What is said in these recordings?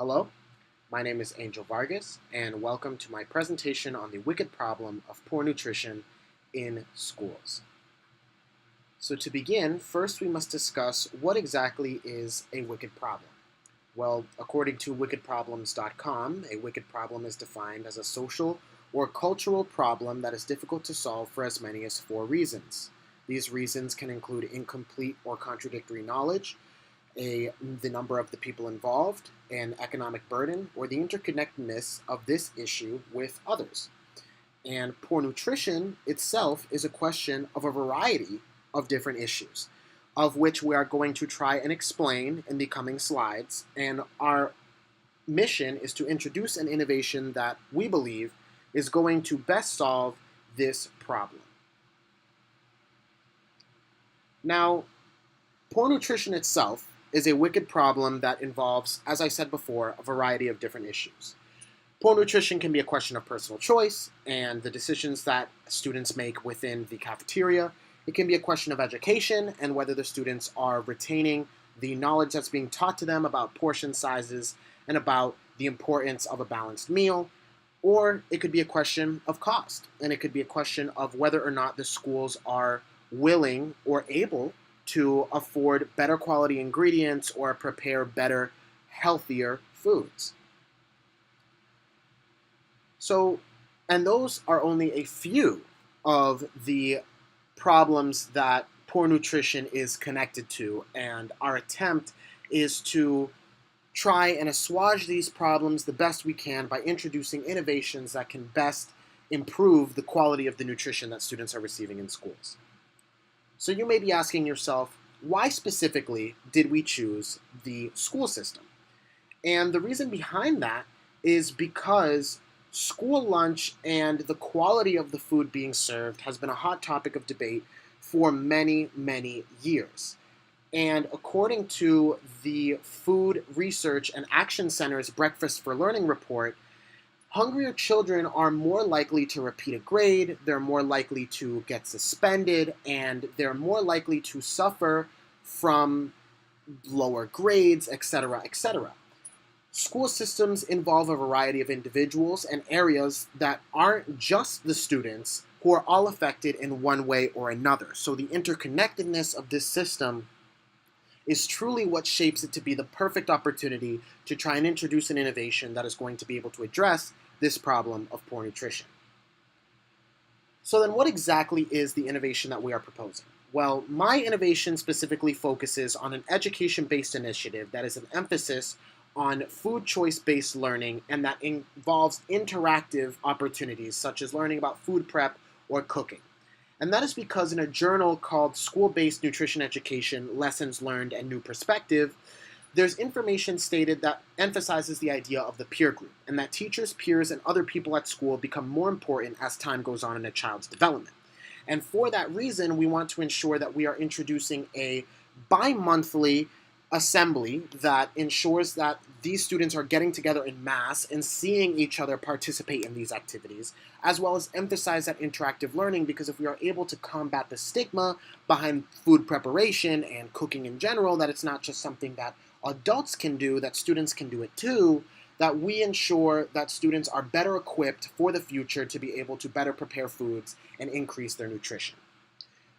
Hello, my name is Angel Vargas, and welcome to my presentation on the wicked problem of poor nutrition in schools. So to begin, first we must discuss what exactly is a wicked problem. Well, according to wickedproblems.com, a wicked problem is defined as a social or cultural problem that is difficult to solve for as many as 4 reasons. These reasons can include incomplete or contradictory knowledge, the number of the people involved, an economic burden, or the interconnectedness of this issue with others. And poor nutrition itself is a question of a variety of different issues, of which we are going to try and explain in the coming slides. And our mission is to introduce an innovation that we believe is going to best solve this problem. Now, poor nutrition itself is a wicked problem that involves, as I said before, a variety of different issues. Poor nutrition can be a question of personal choice and the decisions that students make within the cafeteria. It can be a question of education and whether the students are retaining the knowledge that's being taught to them about portion sizes and about the importance of a balanced meal. Or it could be a question of cost, and it could be a question of whether or not the schools are willing or able to afford better quality ingredients or prepare better, healthier foods. So, and those are only a few of the problems that poor nutrition is connected to, and our attempt is to try and assuage these problems the best we can by introducing innovations that can best improve the quality of the nutrition that students are receiving in schools. So you may be asking yourself, why specifically did we choose the school system? And the reason behind that is because school lunch and the quality of the food being served has been a hot topic of debate for many, many years. And according to the Food Research and Action Center's Breakfast for Learning report, hungrier children are more likely to repeat a grade, they're more likely to get suspended, and they're more likely to suffer from lower grades, etc., etc. School systems involve a variety of individuals and areas that aren't just the students who are all affected in one way or another. So the interconnectedness of this system is truly what shapes it to be the perfect opportunity to try and introduce an innovation that is going to be able to address this problem of poor nutrition. So then what exactly is the innovation that we are proposing? Well, my innovation specifically focuses on an education-based initiative that is an emphasis on food choice-based learning and that involves interactive opportunities such as learning about food prep or cooking. And that is because in a journal called School-Based Nutrition Education, Lessons Learned and New Perspective, there's information stated that emphasizes the idea of the peer group, and that teachers, peers, and other people at school become more important as time goes on in a child's development. And for that reason, we want to ensure that we are introducing a bi-monthly assembly that ensures that these students are getting together in mass and seeing each other participate in these activities, as well as emphasize that interactive learning, because if we are able to combat the stigma behind food preparation and cooking in general, that it's not just something that adults can do, that students can do it too, that we ensure that students are better equipped for the future to be able to better prepare foods and increase their nutrition.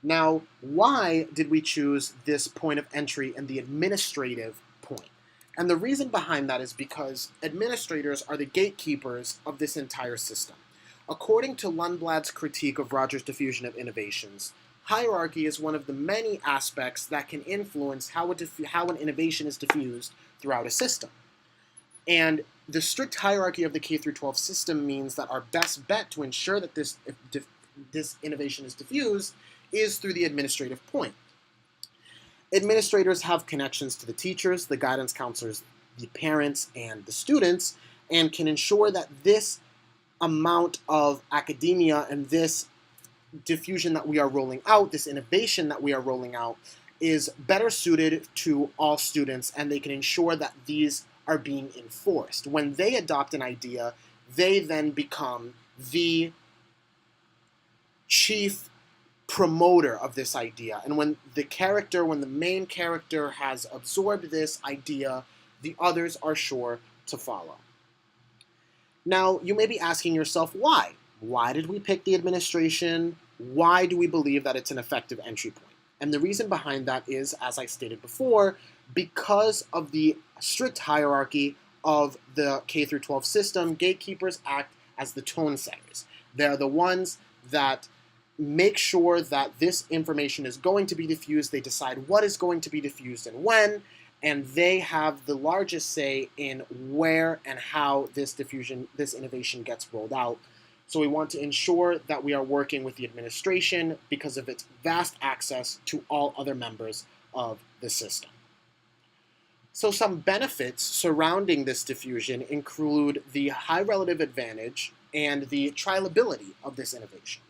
Now, why did we choose this point of entry in the administrative point? And the reason behind that is because administrators are the gatekeepers of this entire system. According to Lundblad's critique of Rogers' diffusion of innovations, hierarchy is one of the many aspects that can influence how an innovation is diffused throughout a system. And the strict hierarchy of the K-12 system means that our best bet to ensure that this innovation is diffused is through the administrative point. Administrators have connections to the teachers, the guidance counselors, the parents, and the students, and can ensure that this amount of academia and this diffusion that we are rolling out, this innovation that we are rolling out, is better suited to all students, and they can ensure that these are being enforced. When they adopt an idea, they then become the chief promoter of this idea. And when the main character has absorbed this idea, the others are sure to follow. Now, you may be asking yourself, why? Why did we pick the administration? Why do we believe that it's an effective entry point? And the reason behind that is, as I stated before, because of the strict hierarchy of the K through 12 system, gatekeepers act as the tone setters. They're the ones that make sure that this information is going to be diffused. They decide what is going to be diffused and when, and they have the largest say in where and how this innovation gets rolled out. So we want to ensure that we are working with the administration because of its vast access to all other members of the system. So some benefits surrounding this diffusion include the high relative advantage and the trialability of this innovation.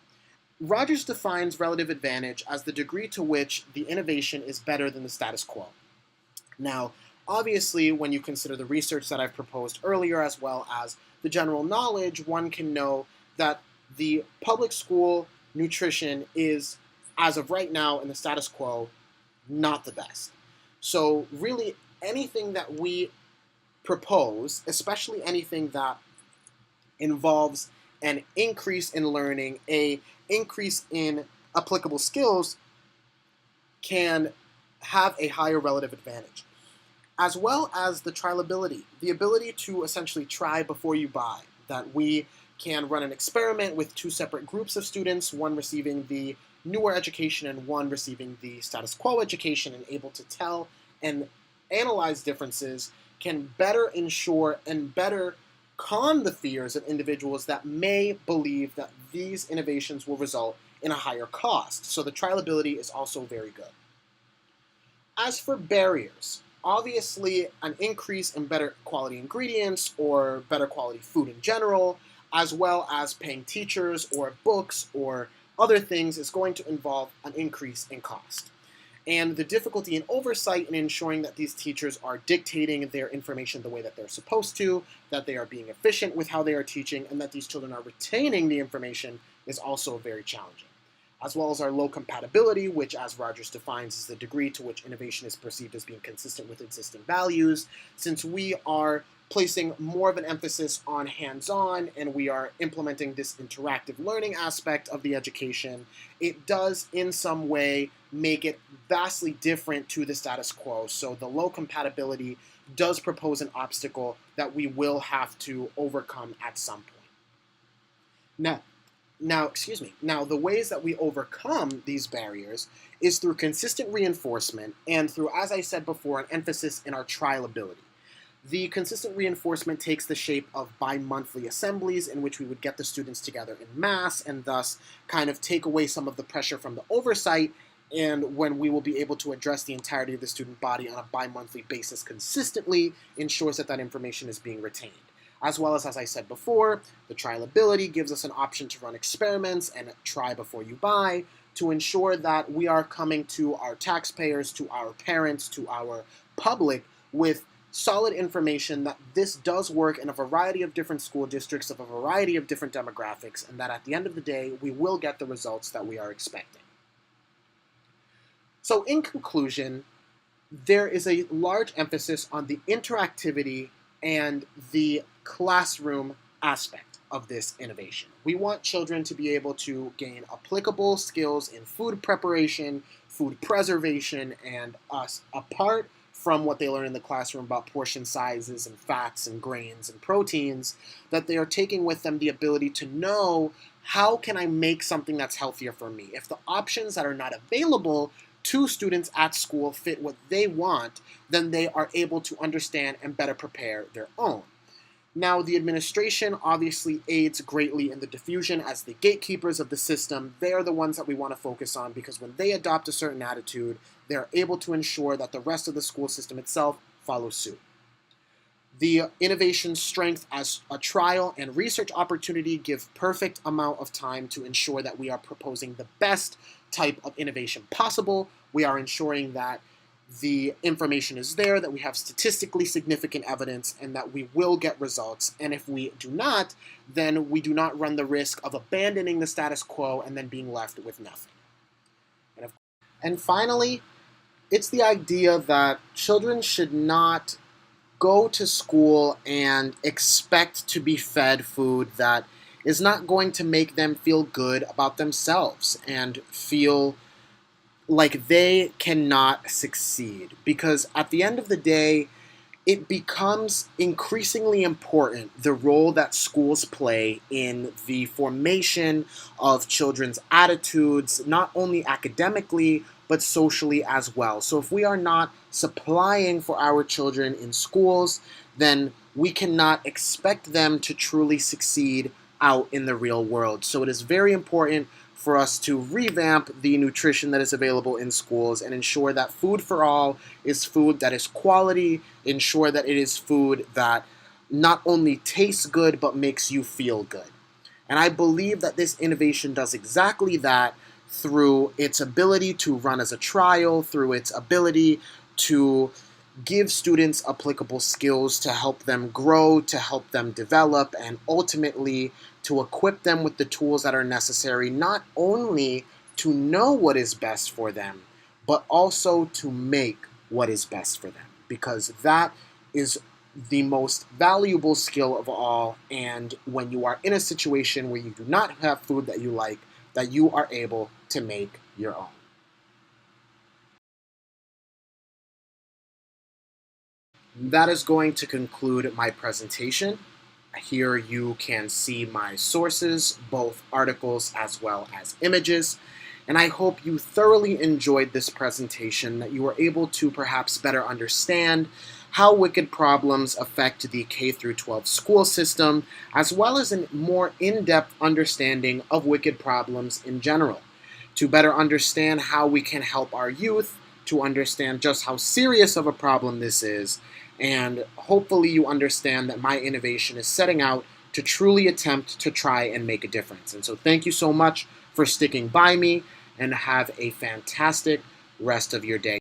Rogers defines relative advantage as the degree to which the innovation is better than the status quo. Now, obviously, when you consider the research that I've proposed earlier, as well as the general knowledge, one can know that the public school nutrition is, as of right now in the status quo, not the best. So really, anything that we propose, especially anything that involves an increase in learning, an increase in applicable skills, can have a higher relative advantage. As well as the trialability, the ability to essentially try before you buy, that we can run an experiment with two separate groups of students, one receiving the newer education and one receiving the status quo education, and able to tell and analyze differences can better ensure and better calm the fears of individuals that may believe that these innovations will result in a higher cost. So the trialability is also very good. As for barriers, obviously an increase in better quality ingredients or better quality food in general, as well as paying teachers or books or other things, is going to involve an increase in cost. And the difficulty in oversight in ensuring that these teachers are dictating their information the way that they're supposed to, that they are being efficient with how they are teaching, and that these children are retaining the information is also very challenging. As well as our low compatibility, which, as Rogers defines, is the degree to which innovation is perceived as being consistent with existing values. Since we are placing more of an emphasis on hands-on and we are implementing this interactive learning aspect of the education, it does in some way make it vastly different to the status quo. So the low compatibility does propose an obstacle that we will have to overcome at some point. Now, the ways that we overcome these barriers is through consistent reinforcement and through, as I said before, an emphasis in our trialability. The consistent reinforcement takes the shape of bi-monthly assemblies in which we would get the students together in mass and thus kind of take away some of the pressure from the oversight, and when we will be able to address the entirety of the student body on a bi-monthly basis consistently, ensures that that information is being retained. As well as I said before, the trialability gives us an option to run experiments and try before you buy to ensure that we are coming to our taxpayers, to our parents, to our public with solid information that this does work in a variety of different school districts of a variety of different demographics, and that at the end of the day, we will get the results that we are expecting. So in conclusion, there is a large emphasis on the interactivity and the classroom aspect of this innovation. We want children to be able to gain applicable skills in food preparation, food preservation, and apart from what they learn in the classroom about portion sizes and fats and grains and proteins, that they are taking with them the ability to know, how can I make something that's healthier for me? If the options that are not available to students at school fit what they want, then they are able to understand and better prepare their own. Now, the administration obviously aids greatly in the diffusion as the gatekeepers of the system. They are the ones that we want to focus on because when they adopt a certain attitude, they're able to ensure that the rest of the school system itself follows suit. The innovation strength as a trial and research opportunity give perfect amount of time to ensure that we are proposing the best type of innovation possible. We are ensuring that the information is there, that we have statistically significant evidence, and that we will get results. And if we do not, then we do not run the risk of abandoning the status quo and then being left with nothing. And finally, it's the idea that children should not go to school and expect to be fed food that is not going to make them feel good about themselves and feel like they cannot succeed. Because at the end of the day, it becomes increasingly important the role that schools play in the formation of children's attitudes, not only academically, but socially as well. So if we are not supplying for our children in schools, then we cannot expect them to truly succeed out in the real world. So it is very important for us to revamp the nutrition that is available in schools and ensure that food for all is food that is quality, ensure that it is food that not only tastes good but makes you feel good. And I believe that this innovation does exactly that through its ability to run as a trial, through its ability to give students applicable skills to help them grow, to help them develop, and ultimately to equip them with the tools that are necessary, not only to know what is best for them, but also to make what is best for them. Because that is the most valuable skill of all. And when you are in a situation where you do not have food that you like, that you are able to make your own. That is going to conclude my presentation. Here you can see my sources, both articles as well as images. And I hope you thoroughly enjoyed this presentation, that you were able to perhaps better understand how wicked problems affect the K through 12 school system, as well as a more in-depth understanding of wicked problems in general, to better understand how we can help our youth, to understand just how serious of a problem this is, and hopefully you understand that my innovation is setting out to truly attempt to try and make a difference. And so thank you so much for sticking by me, and have a fantastic rest of your day.